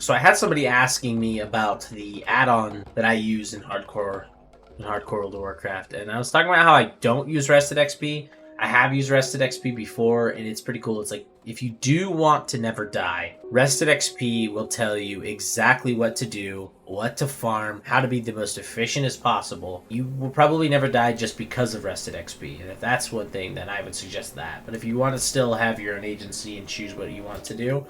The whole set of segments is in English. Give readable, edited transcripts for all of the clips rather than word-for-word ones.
So I had somebody asking me about the add-on that I use in Hardcore World of Warcraft, and I was talking about how I don't use Rested XP. I have used Rested XP before, and it's pretty cool. It's like, if you do want to never die, Rested XP will tell you exactly what to do, what to farm, how to be the most efficient as possible. You will probably never die just because of Rested XP, and if that's one thing, then I would suggest that. But if you want to still have your own agency and choose what you want to do,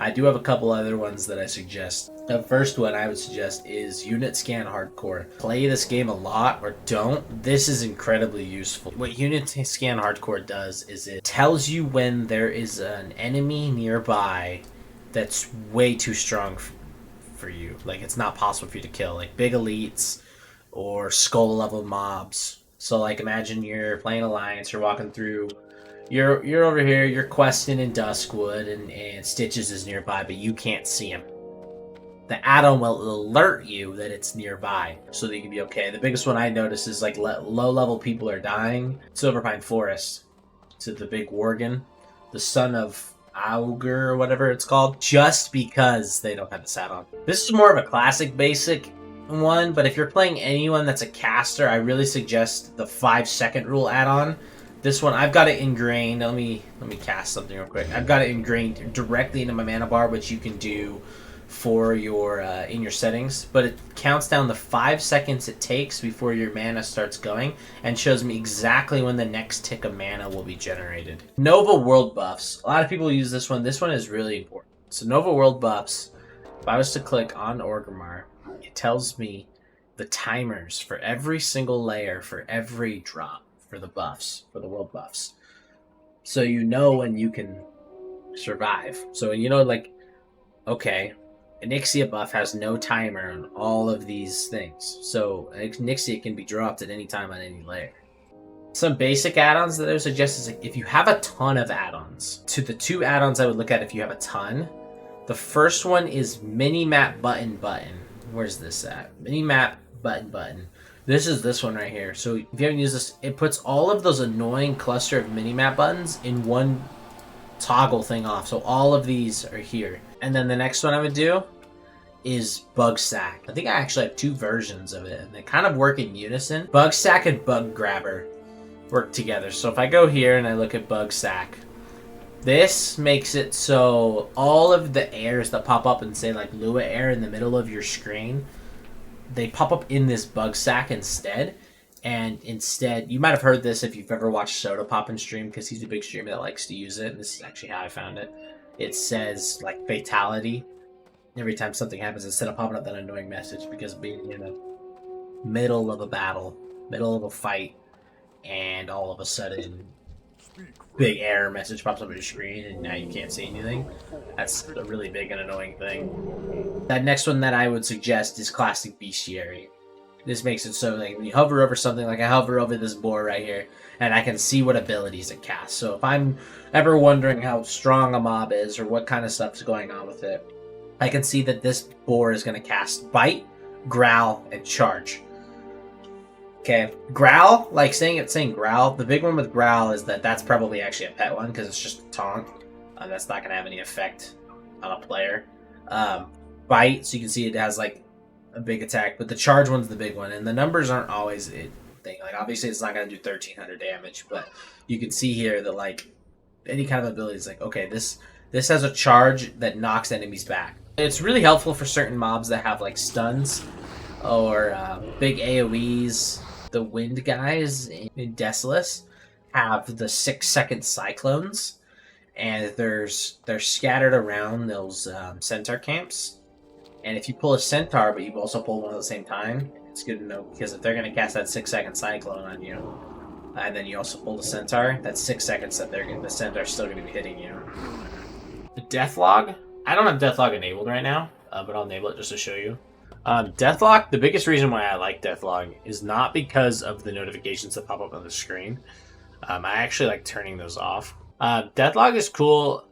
I do have a couple other ones that I suggest. The first one I would suggest is Unit Scan Hardcore. Play this game a lot or don't. This is incredibly useful. What Unit Scan Hardcore does is it tells you when there is an enemy nearby that's way too strong for you. Like, it's not possible for you to kill. Like big elites or skull level mobs. So like, imagine you're playing Alliance, you're walking through, you're over here, you're questing in Duskwood, and Stitches is nearby, but you can't see him. The add-on will alert you that it's nearby, so that you can be okay. The biggest one I notice is like low-level people are dying. Silverpine Forest, to the big Worgen, the son of Augur or whatever it's called, just because they don't have this add-on. This is more of a classic basic one, but if you're playing anyone that's a caster, I really suggest the 5-second rule add-on. This one, I've got it ingrained. Let me cast something real quick. I've got it ingrained directly into my mana bar, which you can do for your in your settings. But it counts down the 5 seconds it takes before your mana starts going, and shows me exactly when the next tick of mana will be generated. Nova World buffs. A lot of people use this one. This one is really important. So Nova World buffs. If I was to click on Orgrimmar, it tells me the timers for every single layer for every drop. For the buffs, for the world buffs. So you know when you can survive. So you know, like, okay, Onyxia buff has no timer on all of these things. So Onyxia can be dropped at any time on any layer. Some basic add-ons that I would suggest is, like, if you have a ton of add-ons, to the 2 add-ons I would look at if you have a ton. The first one is Minimap Button. Where's this at? Minimap Button. This is this one right here. So if you haven't used this, it puts all of those annoying cluster of minimap buttons in one toggle thing off. So all of these are here. And then the next one I would do is Bug Sack. I think I actually have 2 versions of it, and they kind of work in unison. Bug Sack and Bug Grabber work together. So if I go here and I look at Bug Sack, this makes it so all of the airs that pop up and say like Lua air in the middle of your screen, they pop up in this Bug Sack instead. And instead, you might have heard this if you've ever watched Soda Pop in stream, because he's a big streamer that likes to use it. And this is actually how I found it. It says like fatality every time something happens, instead of popping up that annoying message, because being in the middle of a battle, middle of a fight, and all of a sudden big error message pops up on your screen and now you can't see anything. That's a really big and annoying thing. That next one that I would suggest is Classic Bestiary. This makes it so like when you hover over something, like I hover over this boar right here, and I can see what abilities it casts. So if I'm ever wondering how strong a mob is or what kind of stuff's going on with it, I can see that this boar is going to cast Bite, Growl, and Charge. Okay, Growl, like saying Growl, the big one with Growl is that that's probably actually a pet one, because it's just a taunt. That's not going to have any effect on a player. Bite, so you can see it has like a big attack, but the Charge one's the big one, and the numbers aren't always a thing. Like, obviously it's not going to do 1300 damage, but you can see here that like any kind of ability is like, okay, this has a charge that knocks enemies back. It's really helpful for certain mobs that have like stuns or big AoEs. The wind guys in Desolus have the 6-second cyclones, and they're scattered around those centaur camps. And if you pull a centaur, but you also pull one at the same time, it's good to know, because if they're going to cast that 6-second cyclone on you, and then you also pull the centaur, that's 6 seconds that the centaur's still going to be hitting you. The Deathlog, I don't have Deathlog enabled right now, but I'll enable it just to show you. Deathlog, the biggest reason why I like Deathlog is not because of the notifications that pop up on the screen. I actually like turning those off. Deathlog is cool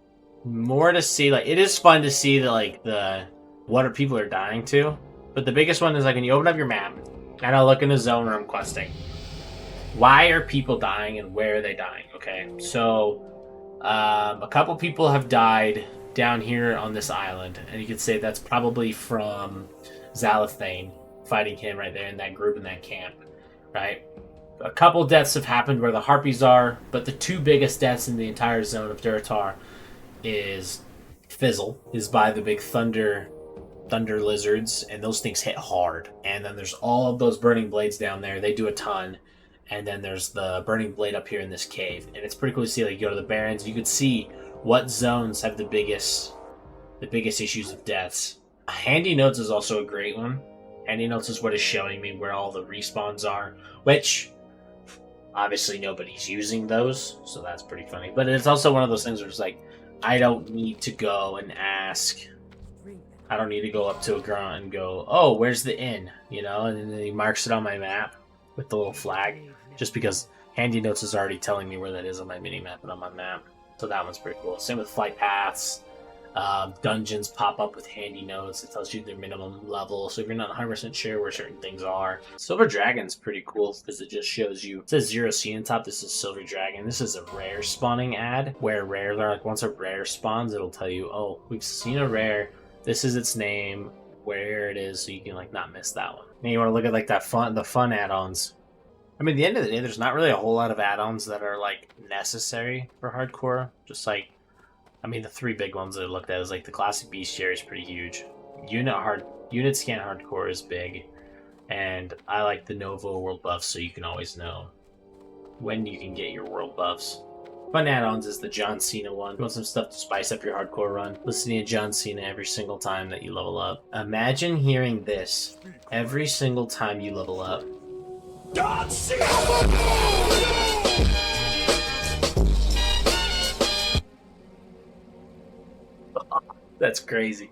more to see, like, it is fun to see what people are dying to. But the biggest one is like when you open up your map, and I'll look in a zone where I'm questing. Why are people dying and where are they dying? Okay, so a couple people have died down here on this island, and you could say that's probably from Zalathane, fighting him right there in that group in that camp, right? A couple deaths have happened where the harpies are, but the two biggest deaths in the entire zone of Duratar is Fizzle, is by the big thunder lizards, and those things hit hard. And then there's all of those burning blades down there. They do a ton. And then there's the burning blade up here in this cave. And it's pretty cool to see, like, you go to the Barrens, you could see what zones have the biggest issues of deaths. Handy Notes is also a great one. Handy Notes is what is showing me where all the respawns are, which obviously nobody's using those, so that's pretty funny. But it's also one of those things where it's like, I don't need to go and ask. I don't need to go up to a grunt and go, oh, where's the inn? You know, and then he marks it on my map with the little flag, just because Handy Notes is already telling me where that is on my mini map and on my map. So that one's pretty cool. Same with flight paths. Dungeons pop up with Handy Notes. It tells you their minimum level, so if you're not 100% sure where certain things are. Silver Dragon's pretty cool because it just shows you. It says 0C on top. This is Silver Dragon. This is a rare spawning ad, where rare, like once a rare spawns, it'll tell you, oh, we've seen a rare. This is its name, where it is, so you can like not miss that one. And you want to look at like the fun add-ons. I mean, at the end of the day, there's not really a whole lot of add-ons that are like necessary for hardcore. Just like, I mean, the three big ones that I looked at is like the classic bestiary is pretty huge. Unit scan hardcore is big, and I like the Novo world buffs, so you can always know when you can get your world buffs. Fun add-ons is the John Cena one. You want some stuff to spice up your hardcore run? Listening to John Cena every single time that you level up. Imagine hearing this every single time you level up. John Cena! That's crazy.